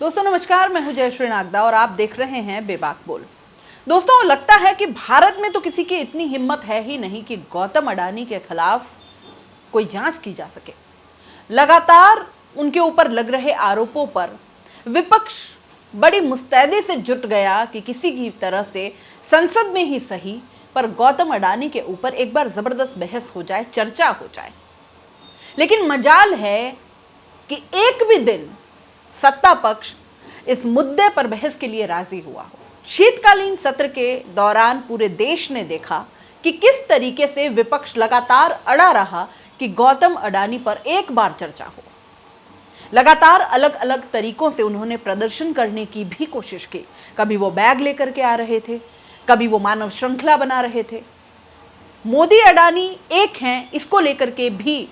दोस्तों नमस्कार, मैं हूं जयश्री नागदा और आप देख रहे हैं बेबाक बोल। दोस्तों लगता है कि भारत में तो किसी की इतनी हिम्मत है ही नहीं कि गौतम अडानी के खिलाफ कोई जांच की जा सके। लगातार उनके ऊपर लग रहे आरोपों पर विपक्ष बड़ी मुस्तैदी से जुट गया कि किसी की तरह से संसद में ही सही पर गौतम अडानी के ऊपर एक बार जबरदस्त बहस हो जाए, चर्चा हो जाए। लेकिन मजाल है कि एक भी दिन सत्ता पक्ष इस मुद्दे पर बहस के लिए राजी हुआ हो। शीतकालीन सत्र के दौरान पूरे देश ने देखा कि किस तरीके से विपक्ष लगातार अड़ा रहा कि गौतम अडानी पर एक बार चर्चा हो। लगातार अलग अलग तरीकों से उन्होंने प्रदर्शन करने की भी कोशिश की। कभी वो बैग लेकर के आ रहे थे, कभी वो मानव श्रृंखला बना रहे थे। मोदी अडानी एक हैं, इसको लेकर के भी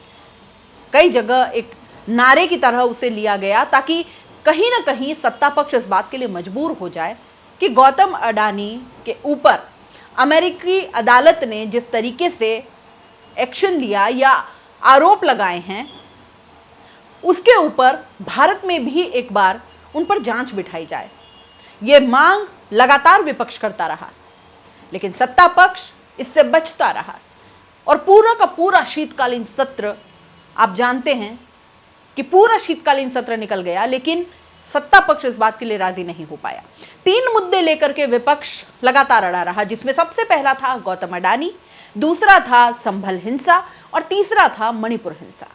कई जगह एक नारे की तरह उसे लिया गया ताकि कहीं ना कहीं सत्ता पक्ष इस बात के लिए मजबूर हो जाए कि गौतम अडानी के ऊपर अमेरिकी अदालत ने जिस तरीके से एक्शन लिया या आरोप लगाए हैं उसके ऊपर भारत में भी एक बार उन पर जांच बिठाई जाए। ये मांग लगातार विपक्ष करता रहा, लेकिन सत्ता पक्ष इससे बचता रहा और पूरा का पूरा शीतकालीन सत्र, आप जानते हैं कि पूरा शीतकालीन सत्र निकल गया, लेकिन सत्ता पक्ष इस बात के लिए राजी नहीं हो पाया। 3 मुद्दे लेकर के विपक्ष लगातार अड़ा रहा, जिसमें सबसे पहला था गौतम अडानी, दूसरा था संभल हिंसा और तीसरा था मणिपुर हिंसा।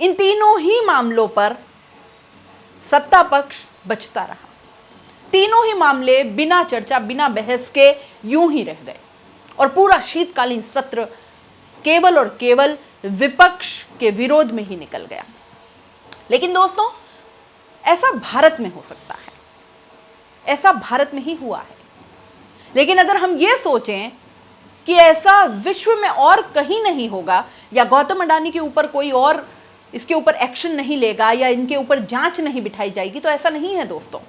इन तीनों ही मामलों पर सत्ता पक्ष बचता रहा। तीनों ही मामले बिना चर्चा, बिना बहस के यूं ही रह गए और पूरा शीतकालीन सत्र केवल और केवल विपक्ष के विरोध में ही निकल गया। लेकिन दोस्तों ऐसा भारत में हो सकता है, ऐसा भारत में ही हुआ है। लेकिन अगर हम ये सोचें कि ऐसा विश्व में और कहीं नहीं होगा या गौतम अडानी के ऊपर कोई और इसके ऊपर एक्शन नहीं लेगा या इनके ऊपर जांच नहीं बिठाई जाएगी, तो ऐसा नहीं है दोस्तों।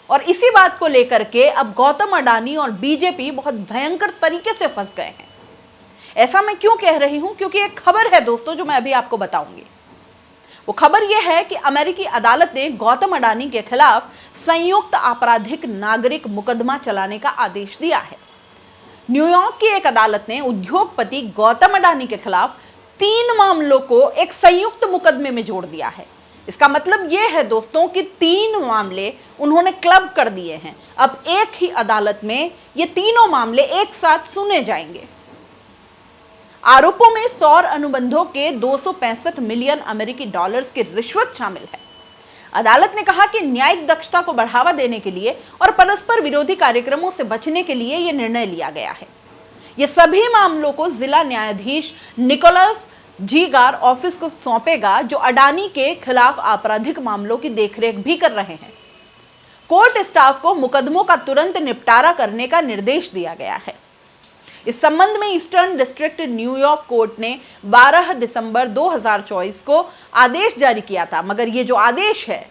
और इसी बात को लेकर के अब गौतम अडानी और बीजेपी बहुत भयंकर तरीके से फंस गए हैं। ऐसा मैं क्यों कह रही हूं? क्योंकि एक खबर है दोस्तों जो मैं अभी आपको बताऊंगी। वो खबर यह है कि अमेरिकी अदालत ने गौतम अडानी के खिलाफ संयुक्त आपराधिक नागरिक मुकदमा चलाने का आदेश दिया है। न्यूयॉर्क की एक अदालत ने उद्योगपति गौतम अडानी के खिलाफ 3 मामलों को एक संयुक्त मुकदमे में जोड़ दिया है। इसका मतलब यह है दोस्तों कि 3 मामले उन्होंने क्लब कर दिए हैं। अब एक ही अदालत में ये तीनों मामले एक साथ सुने जाएंगे। आरोपों में सौर अनुबंधों के 265 मिलियन अमेरिकी डॉलर्स की रिश्वत शामिल है। अदालत ने कहा कि न्यायिक दक्षता को बढ़ावा देने के लिए और परस्पर विरोधी कार्यक्रमों से बचने के लिए यह निर्णय लिया गया है। ये सभी मामलों को जिला न्यायाधीश निकोलस जी गार ऑफिस को सौंपेगा, जो अडानी के खिलाफ आपराधिक मामलों की देखरेख भी कर रहे हैं। कोर्ट स्टाफ को मुकदमों का तुरंत निपटारा करने का निर्देश दिया गया है। इस संबंध में ईस्टर्न डिस्ट्रिक्ट न्यूयॉर्क कोर्ट ने 12 दिसंबर 2024 को आदेश जारी किया था, मगर ये जो आदेश है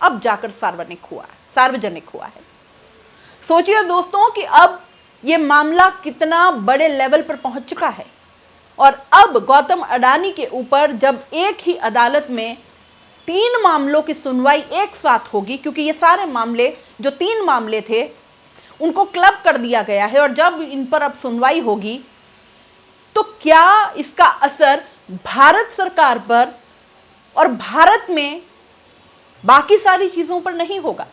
अब जाकर सार्वजनिक हुआ है। सोचिए दोस्तों कि अब ये मामला कितना बड़े लेवल पर पहुंच चुका है और अब गौतम अडानी के ऊपर जब एक ही अदालत में 3 मामलों की सुनवाई एक साथ होगी, क्योंकि ये सारे मामले जो 3 मामले थे उनको क्लब कर दिया गया है और जब इन पर अब सुनवाई होगी तो क्या इसका असर भारत सरकार पर और भारत में बाकी सारी चीजों पर नहीं होगा?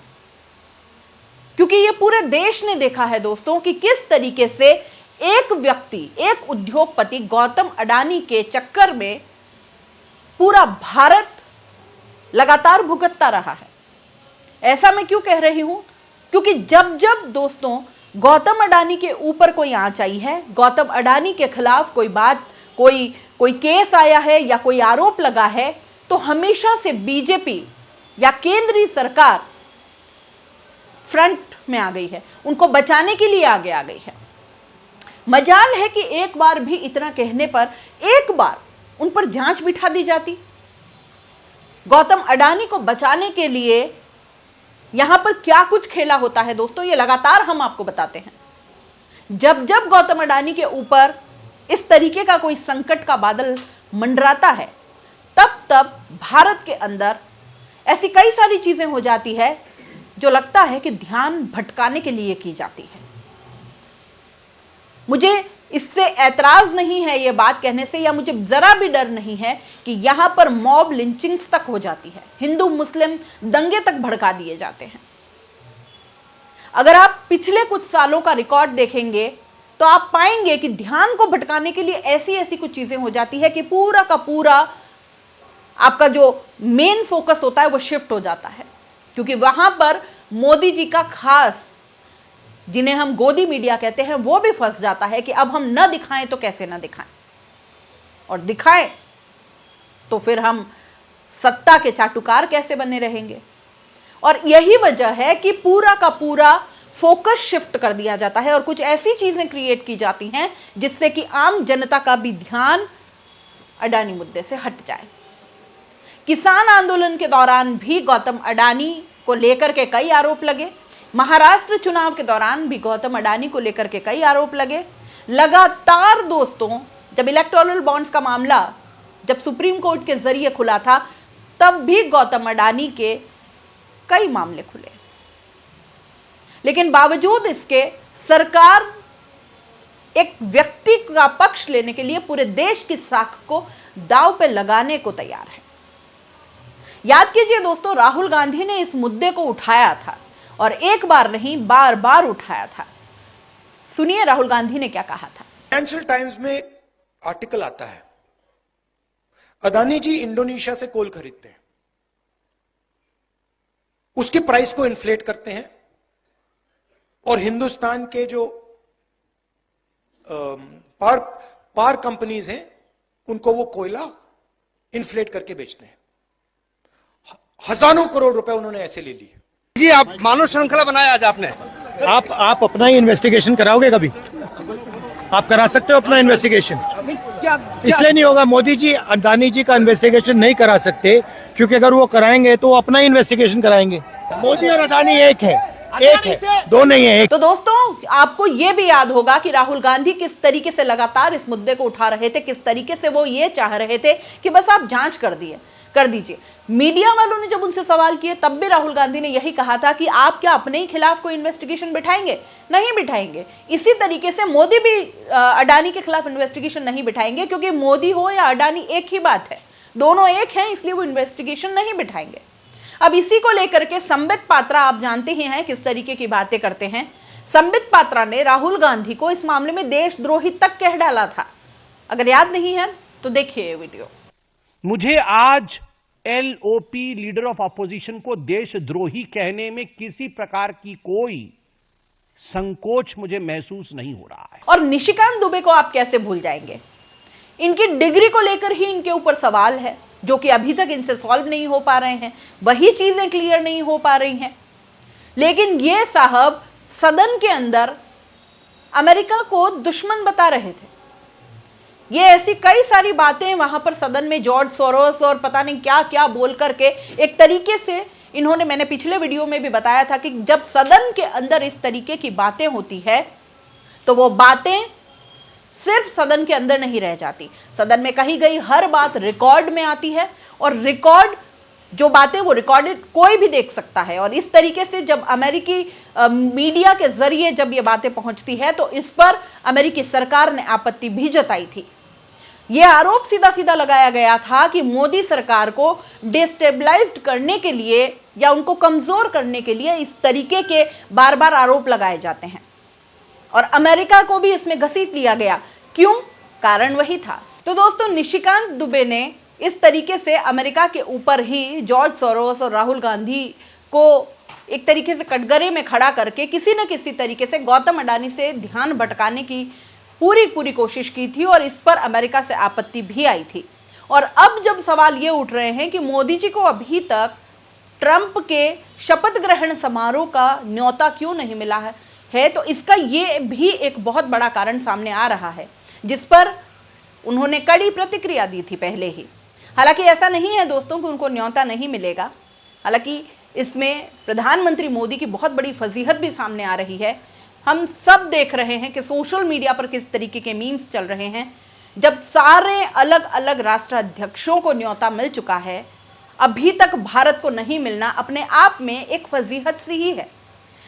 क्योंकि ये पूरे देश ने देखा है दोस्तों कि किस तरीके से एक व्यक्ति, एक उद्योगपति गौतम अडानी के चक्कर में पूरा भारत लगातार भुगतता रहा है। ऐसा मैं क्यों कह रही हूं? क्योंकि जब जब दोस्तों गौतम अडानी के ऊपर कोई आंच आई है, गौतम अडानी के खिलाफ कोई बात, कोई केस आया है या कोई आरोप लगा है, तो हमेशा से बीजेपी या केंद्रीय सरकार फ्रंट में आ गई है, उनको बचाने के लिए आगे आ गई है। मजाल है कि एक बार भी इतना कहने पर एक बार उन पर जांच बिठा दी जाती। गौतम अडानी को बचाने के लिए यहां पर क्या कुछ खेला होता है दोस्तों, ये लगातार हम आपको बताते हैं। जब जब गौतम अडानी के ऊपर इस तरीके का कोई संकट का बादल मंडराता है, तब तब भारत के अंदर ऐसी कई सारी चीजें हो जाती है जो लगता है कि ध्यान भटकाने के लिए की जाती है। मुझे इससे ऐतराज नहीं है ये बात कहने से, या मुझे जरा भी डर नहीं है कि यहां पर मॉब लिंचिंग्स तक हो जाती है, हिंदू मुस्लिम दंगे तक भड़का दिए जाते हैं। अगर आप पिछले कुछ सालों का रिकॉर्ड देखेंगे तो आप पाएंगे कि ध्यान को भटकाने के लिए ऐसी ऐसी कुछ चीजें हो जाती है कि पूरा का पूरा आपका जो मेन फोकस होता है वो शिफ्ट हो जाता है, क्योंकि वहां पर मोदी जी का खास, जिन्हें हम गोदी मीडिया कहते हैं, वो भी फंस जाता है कि अब हम न दिखाएं तो कैसे न दिखाएं, और दिखाएं तो फिर हम सत्ता के चाटुकार कैसे बने रहेंगे। और यही वजह है कि पूरा का पूरा फोकस शिफ्ट कर दिया जाता है और कुछ ऐसी चीजें क्रिएट की जाती हैं जिससे कि आम जनता का भी ध्यान अडानी मुद्दे से हट जाए। किसान आंदोलन के दौरान भी गौतम अडानी को लेकर के कई आरोप लगे, महाराष्ट्र चुनाव के दौरान भी गौतम अडानी को लेकर के कई आरोप लगे। लगातार दोस्तों, जब इलेक्टोरल बॉन्ड्स का मामला जब सुप्रीम कोर्ट के जरिए खुला था, तब भी गौतम अडानी के कई मामले खुले, लेकिन बावजूद इसके सरकार एक व्यक्ति का पक्ष लेने के लिए पूरे देश की साख को दांव पे लगाने को तैयार है। याद कीजिए दोस्तों, राहुल गांधी ने इस मुद्दे को उठाया था और एक बार नहीं बार बार उठाया था। सुनिए राहुल गांधी ने क्या कहा था। फाइनेंशियल टाइम्स में एक आर्टिकल आता है, अदानी जी इंडोनेशिया से कोल खरीदते हैं, उसके प्राइस को इन्फ्लेट करते हैं और हिंदुस्तान के जो पावर कंपनीज हैं उनको वो कोयला इन्फ्लेट करके बेचते हैं। हजारों करोड़ रुपए उन्होंने ऐसे ले लिए। जी आप मानव श्रृंखला बनाया आज आपने। आप अपना ही इन्वेस्टिगेशन कराओगे कभी? आप करा सकते हो अपना इन्वेस्टिगेशन? इसलिए नहीं होगा। मोदी जी अडानी जी का इन्वेस्टिगेशन नहीं करा सकते क्योंकि अगर वो कराएंगे तो वो अपना ही इन्वेस्टिगेशन कराएंगे। मोदी और अडानी एक है, दो नहीं है, एक। तो दोस्तों, आपको यह भी याद होगा कि राहुल गांधी किस तरीके से लगातार इस मुद्दे को उठा रहे थे, किस तरीके से वो ये चाह रहे थे कि बस आप जांच कर दीजिए। मीडिया वालों ने जब उनसे सवाल किए तब भी राहुल गांधी ने यही कहा था कि आप क्या अपने ही खिलाफ कोई इन्वेस्टिगेशन बिठाएंगे? नहीं बिठाएंगे। इसी तरीके से मोदी भी अडानी के खिलाफ इन्वेस्टिगेशन नहीं बिठाएंगे, क्योंकि मोदी हो या अडानी एक ही बात है, दोनों एक हैं, इसलिए वो इन्वेस्टिगेशन नहीं बिठाएंगे। अब इसी को लेकर के संबित पात्रा, आप जानते ही हैं किस तरीके की बातें करते हैं। संबित पात्रा ने राहुल गांधी को इस मामले में देशद्रोही तक कह डाला था। अगर याद नहीं है तो देखिए ये वीडियो। मुझे आज एलओपी लीडर ऑफ अपोजिशन को देशद्रोही कहने में किसी प्रकार की कोई संकोच मुझे महसूस नहीं हो रहा है। और निशिकांत दुबे को आप कैसे भूल जाएंगे? इनकी डिग्री को लेकर ही इनके ऊपर सवाल है, जो कि अभी तक इनसे सॉल्व नहीं हो पा रहे हैं, वही चीजें क्लियर नहीं हो पा रही हैं। लेकिन ये साहब सदन के अंदर अमेरिका को दुश्मन बता रहे थे। ये ऐसी कई सारी बातें वहां पर सदन में जॉर्ज सोरोस और पता नहीं क्या क्या बोल करके एक तरीके से इन्होंने, मैंने पिछले वीडियो में भी बताया था कि जब सदन के अंदर इस तरीके की बातें होती है तो वो बातें सिर्फ सदन के अंदर नहीं रह जाती, सदन में कही गई हर बात रिकॉर्ड में आती है, और रिकॉर्ड जो बातें वो रिकॉर्डेड कोई भी देख सकता है। और इस तरीके से जब अमेरिकी मीडिया के जरिए जब ये बातें पहुंचती है तो इस पर अमेरिकी सरकार ने आपत्ति भी जताई थी। ये आरोप सीधा सीधा लगाया गया था कि मोदी सरकार को डिस्टेबलाइज्ड करने के लिए या उनको कमजोर करने के लिए इस तरीके के बार बार आरोप लगाए जाते हैं, और अमेरिका को भी इसमें घसीट लिया गया। क्यों? कारण वही था। तो दोस्तों, निशिकांत दुबे ने इस तरीके से अमेरिका के ऊपर ही जॉर्ज सोरोस और राहुल गांधी को एक तरीके से कटघरे में खड़ा करके किसी न किसी तरीके से गौतम अडानी से ध्यान भटकाने की पूरी कोशिश की थी, और इस पर अमेरिका से आपत्ति भी आई थी। और अब जब सवाल ये उठ रहे हैं कि मोदी जी को अभी तक ट्रंप के शपथ ग्रहण समारोह का न्योता क्यों नहीं मिला है, तो इसका ये भी एक बहुत बड़ा कारण सामने आ रहा है, जिस पर उन्होंने कड़ी प्रतिक्रिया दी थी पहले ही। हालांकि ऐसा नहीं है दोस्तों कि उनको न्योता नहीं मिलेगा, हालांकि इसमें प्रधानमंत्री मोदी की बहुत बड़ी फजीहत भी सामने आ रही है। हम सब देख रहे हैं कि सोशल मीडिया पर किस तरीके के मीम्स चल रहे हैं। जब सारे अलग अलग राष्ट्राध्यक्षों को न्योता मिल चुका है, अभी तक भारत को नहीं मिलना अपने आप में एक फजीहत सी ही है।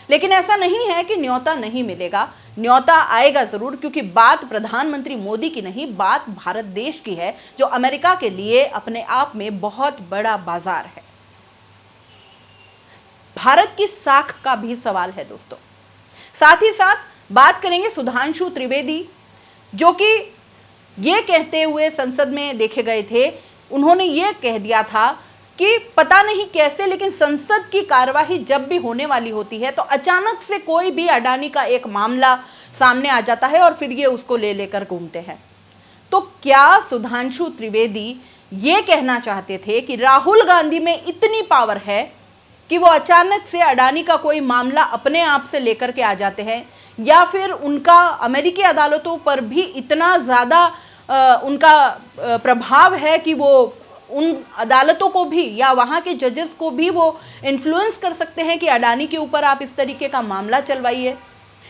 लेकिन ऐसा नहीं है कि न्योता नहीं मिलेगा, न्योता आएगा जरूर, क्योंकि बात प्रधानमंत्री मोदी की नहीं, बात भारत देश की है, जो अमेरिका के लिए अपने आप में बहुत बड़ा बाजार है। भारत की साख का भी सवाल है दोस्तों। साथ ही साथ बात करेंगे सुधांशु त्रिवेदी, जो कि ये कहते हुए संसद में देखे गए थे। उन्होंने ये कह दिया था कि पता नहीं कैसे, लेकिन संसद की कार्यवाही जब भी होने वाली होती है तो अचानक से कोई भी अडानी का एक मामला सामने आ जाता है और फिर ये उसको ले लेकर घूमते हैं। तो क्या सुधांशु त्रिवेदी ये कहना चाहते थे कि राहुल गांधी में इतनी पावर है कि वो अचानक से अडानी का कोई मामला अपने आप से लेकर के आ जाते हैं, या फिर उनका अमेरिकी अदालतों पर भी इतना ज़्यादा उनका प्रभाव है कि वो उन अदालतों को भी या वहाँ के जजेस को भी वो इन्फ्लुएंस कर सकते हैं कि अडानी के ऊपर आप इस तरीके का मामला चलवाइए।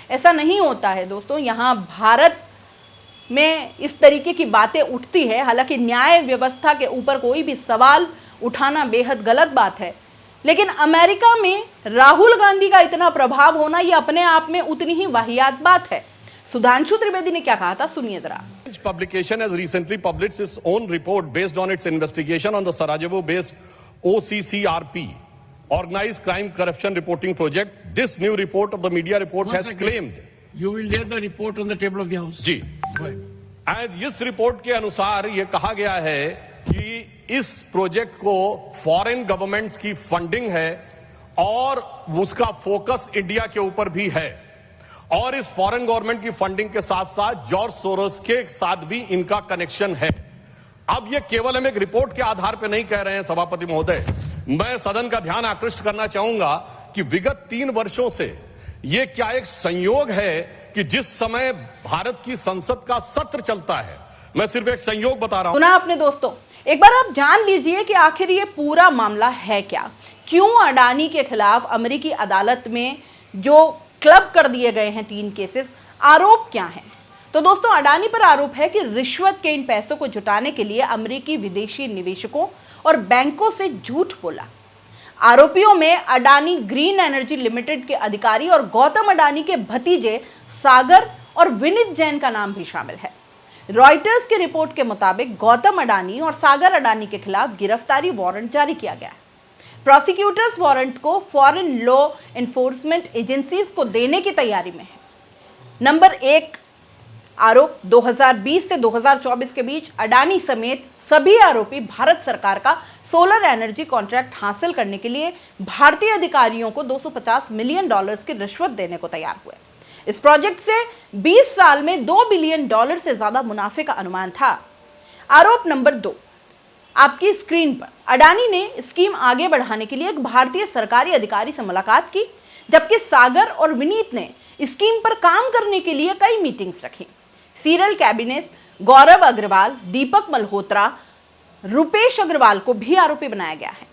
ऐसा नहीं होता है दोस्तों। यहाँ भारत में इस तरीके की बातें उठती है। हालांकि न्याय व्यवस्था के ऊपर कोई भी सवाल उठाना बेहद गलत बात है, लेकिन अमेरिका में राहुल गांधी का इतना प्रभाव होना ये अपने आप में उतनी ही वाहियात बात है। सुधांशु त्रिवेदी ने क्या कहा था, सुनिए जरा। Publication has recently published its own report based on its investigation on the Sarajevo-based OCCRP, Organized Crime Corruption Reporting Project. This new report of the media report has claimed. You will lay the report on the table of the House. जी, and इस report के अनुसार ये कहा गया है कि इस प्रोजेक्ट को फॉरेन गवर्नमेंट्स की फंडिंग है और उसका फोकस इंडिया के ऊपर भी है, और इस फॉरेन गवर्नमेंट की फंडिंग के साथ साथ जॉर्ज सोरोस के साथ भी इनका कनेक्शन है। अब ये केवल हम एक रिपोर्ट के आधार पर नहीं कह रहे हैं सभापति महोदय, मैं सदन का ध्यान आकृष्ट करना चाहूंगा कि विगत 3 वर्षों से ये क्या एक संयोग है कि जिस समय भारत की संसद का सत्र चलता है, मैं सिर्फ एक संयोग बता रहा हूं। सुना आपने दोस्तों, एक बार आप जान लीजिए कि आखिर ये पूरा मामला है क्या, क्यों अडानी के खिलाफ अमेरिकी अदालत में जो क्लब कर दिए गए हैं 3 केसेस, आरोप क्या हैं। तो दोस्तों, अडानी पर आरोप है कि रिश्वत के इन पैसों को जुटाने के लिए अमेरिकी विदेशी निवेशकों और बैंकों से झूठ बोला। आरोपियों में अडानी ग्रीन एनर्जी लिमिटेड के अधिकारी और गौतम अडानी के भतीजे सागर और विनीत जैन का नाम भी शामिल है। रॉयटर्स की रिपोर्ट के मुताबिक गौतम अडानी और सागर अडानी के खिलाफ गिरफ्तारी वारंट जारी किया गया है। प्रोसिक्यूटर्स वारंट को फॉरेन लॉ एनफोर्समेंट एजेंसीज को देने की तैयारी में है। नंबर 1 आरोप, 2020 से 2024 के बीच अडानी समेत सभी आरोपी भारत सरकार का सोलर एनर्जी कॉन्ट्रैक्ट हासिल करने के लिए भारतीय अधिकारियों को $250 मिलियन की रिश्वत देने को तैयार हुए। इस प्रोजेक्ट से 20 साल में $2 बिलियन से ज्यादा मुनाफे का अनुमान था। आरोप नंबर 2 आपकी स्क्रीन पर, अडानी ने स्कीम आगे बढ़ाने के लिए एक भारतीय सरकारी अधिकारी से मुलाकात की, जबकि सागर और विनीत ने स्कीम पर काम करने के लिए कई मीटिंग्स रखी। सीरियल कैबिनेट गौरव अग्रवाल, दीपक मल्होत्रा, रुपेश अग्रवाल को भी आरोपी बनाया गया है।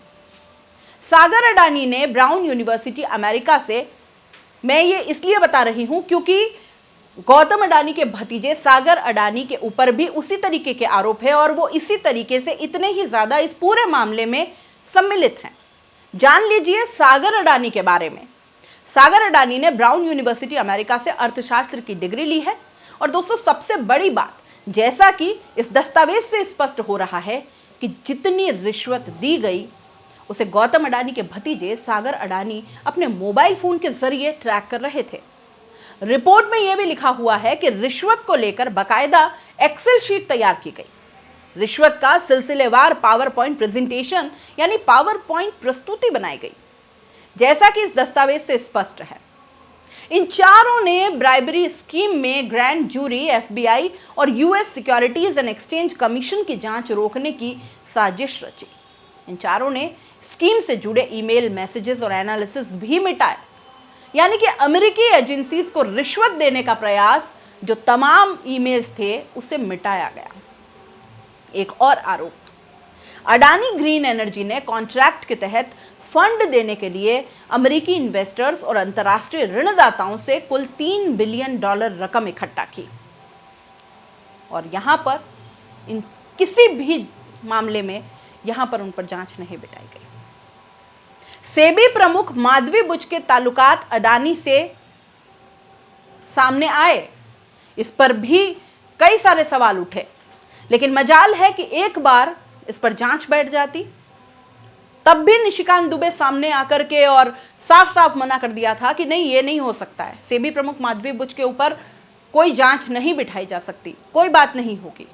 सागर अडानी ने ब्राउन यूनिवर्सिटी अमेरिका से, मैं ये इसलिए बता रही हूं क्योंकि गौतम अडानी के भतीजे सागर अडानी के ऊपर भी उसी तरीके के आरोप है और वो इसी तरीके से इतने ही ज्यादा इस पूरे मामले में सम्मिलित हैं। जान लीजिए सागर अडानी के बारे में। सागर अडानी ने ब्राउन यूनिवर्सिटी अमेरिका से अर्थशास्त्र की डिग्री ली है। और दोस्तों, सबसे बड़ी बात, जैसा कि इस दस्तावेज से स्पष्ट हो रहा है कि जितनी रिश्वत दी गई उसे गौतम अडानी के भतीजे सागर अडानी अपने मोबाइल फोन के जरिए ट्रैक कर रहे थे। रिपोर्ट में यह भी लिखा हुआ है कि रिश्वत को लेकर बाकायदा एक्सेल शीट तैयार की गई। रिश्वत का सिलसिलेवार पावर पॉइंट प्रेजेंटेशन यानी पावर पॉइंट प्रस्तुति बनाई गई, जैसा कि इस दस्तावेज से स्पष्ट है। इन चारों ने ब्राइबरी स्कीम में ग्रैंड जूरी, FBI और US securities and exchange commission की जांच रोकने की साजिश रची। इन चारों ने स्कीम से जुड़े ईमेल, मैसेजेस और एनालिसिस भी मिटाए, यानी कि अमेरिकी एजेंसीज को रिश्वत देने का प्रयास, जो तमाम ईमेल्स थे, उसे मिटाया गया। एक और आरोप, अडानी ग्रीन एनर्जी ने कॉन्ट्रैक्ट के तहत फंड देने के लिए अमेरिकी इन्वेस्टर्स और अंतर्राष्ट्रीय ऋणदाताओं से कुल $3 बिलियन रकम इकट्ठा की। और यहां पर इन किसी भी मामले में यहां पर उन पर जांच नहीं बिठाई गई। सेबी प्रमुख माधवी बुच के ताल्लुकात अडानी से सामने आए, इस पर भी कई सारे सवाल उठे, लेकिन मजाल है कि एक बार इस पर जांच बैठ जाती, तब भी निशिकांत दुबे सामने आकर के और साफ साफ मना कर दिया था कि नहीं, ये नहीं हो सकता है, सेबी प्रमुख माधवी बुच के ऊपर कोई जांच नहीं बिठाई जा सकती, कोई बात नहीं होगी।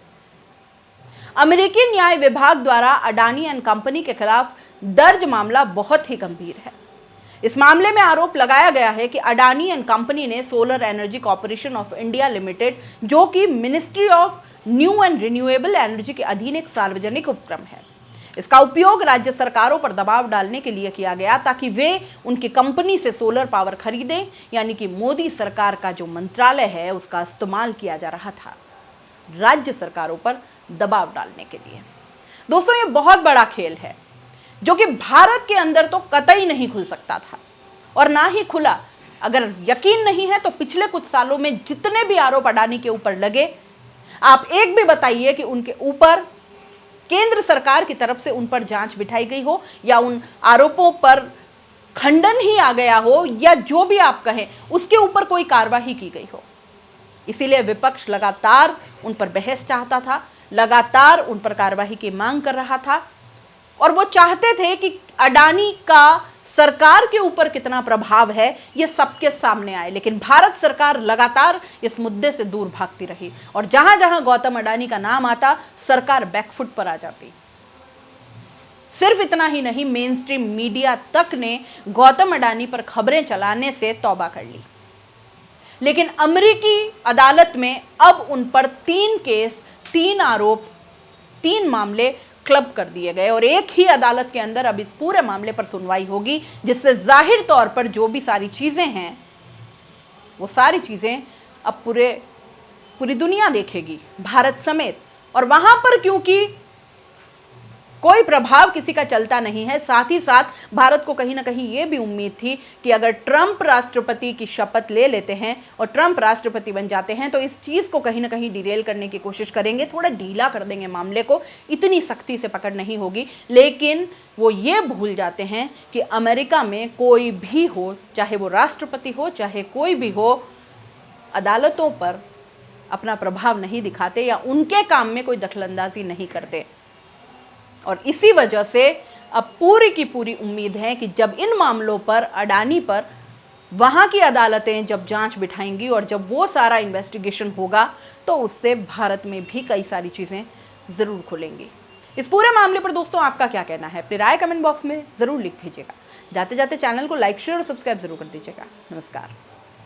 अमेरिकी न्याय विभाग द्वारा अडानी एंड कंपनी के खिलाफ दर्ज मामला बहुत ही गंभीर है। इस मामले में आरोप लगाया गया है कि अडानी एंड कंपनी ने solar energy corporation of India limited, जो कि ministry of new and renewable energy के अधीन एक सार्वजनिक उपक्रम है, इसका उपयोग राज्य सरकारों पर दबाव डालने के लिए किया गया ताकि वे उनकी कंपनी से सोलर पावर खरीदें, यानी कि मोदी सरकार का जो मंत्रालय है उसका इस्तेमाल किया जा रहा था राज्य सरकारों पर दबाव डालने के लिए। दोस्तों, ये बहुत बड़ा खेल है जो कि भारत के अंदर तो कतई नहीं खुल सकता था और ना ही खुला। अगर यकीन नहीं है तो पिछले कुछ सालों में जितने भी आरोप अडानी के ऊपर लगे, आप एक भी बताइए कि उनके ऊपर केंद्र सरकार की तरफ से उन पर जांच बिठाई गई हो या उन आरोपों पर खंडन ही आ गया हो या जो भी आप कहें उसके ऊपर कोई कार्रवाई की गई हो। इसीलिए विपक्ष लगातार उन पर बहस चाहता था, लगातार उन पर कार्रवाई की मांग कर रहा था और वो चाहते थे कि अडानी का सरकार के ऊपर कितना प्रभाव है ये सबके सामने आए। लेकिन भारत सरकार लगातार इस मुद्दे से दूर भागती रही और जहां जहां गौतम अडानी का नाम आता, सरकार बैकफुट पर आ जाती। सिर्फ इतना ही नहीं, मेन स्ट्रीम मीडिया तक ने गौतम अडानी पर खबरें चलाने से तौबा कर ली। लेकिन अमेरिकी अदालत में अब उन पर 3 केस, 3 आरोप, 3 मामले क्लब कर दिए गए और एक ही अदालत के अंदर अब इस पूरे मामले पर सुनवाई होगी, जिससे जाहिर तौर पर जो भी सारी चीजें हैं वो सारी चीजें अब पूरी दुनिया देखेगी, भारत समेत। और वहां पर क्योंकि कोई प्रभाव किसी का चलता नहीं है, साथ ही साथ भारत को कहीं ना कहीं ये भी उम्मीद थी कि अगर ट्रंप राष्ट्रपति की शपथ ले लेते हैं और ट्रंप राष्ट्रपति बन जाते हैं तो इस चीज़ को कहीं ना कहीं डिरेल करने की कोशिश करेंगे, थोड़ा ढीला कर देंगे मामले को, इतनी सख्ती से पकड़ नहीं होगी। लेकिन वो ये भूल जाते हैं कि अमेरिका में कोई भी हो, चाहे वो राष्ट्रपति हो, चाहे कोई भी हो, अदालतों पर अपना प्रभाव नहीं दिखाते या उनके काम में कोई दखलंदाजी नहीं करते। और इसी वजह से अब पूरी की पूरी उम्मीद है कि जब इन मामलों पर, अडानी पर, वहाँ की अदालतें जब जांच बिठाएंगी और जब वो सारा इन्वेस्टिगेशन होगा तो उससे भारत में भी कई सारी चीज़ें ज़रूर खुलेंगी। इस पूरे मामले पर दोस्तों आपका क्या कहना है? अपनी राय कमेंट बॉक्स में ज़रूर लिख भेजिएगा। जाते जाते चैनल को लाइक, शेयर और सब्सक्राइब जरूर कर दीजिएगा। नमस्कार।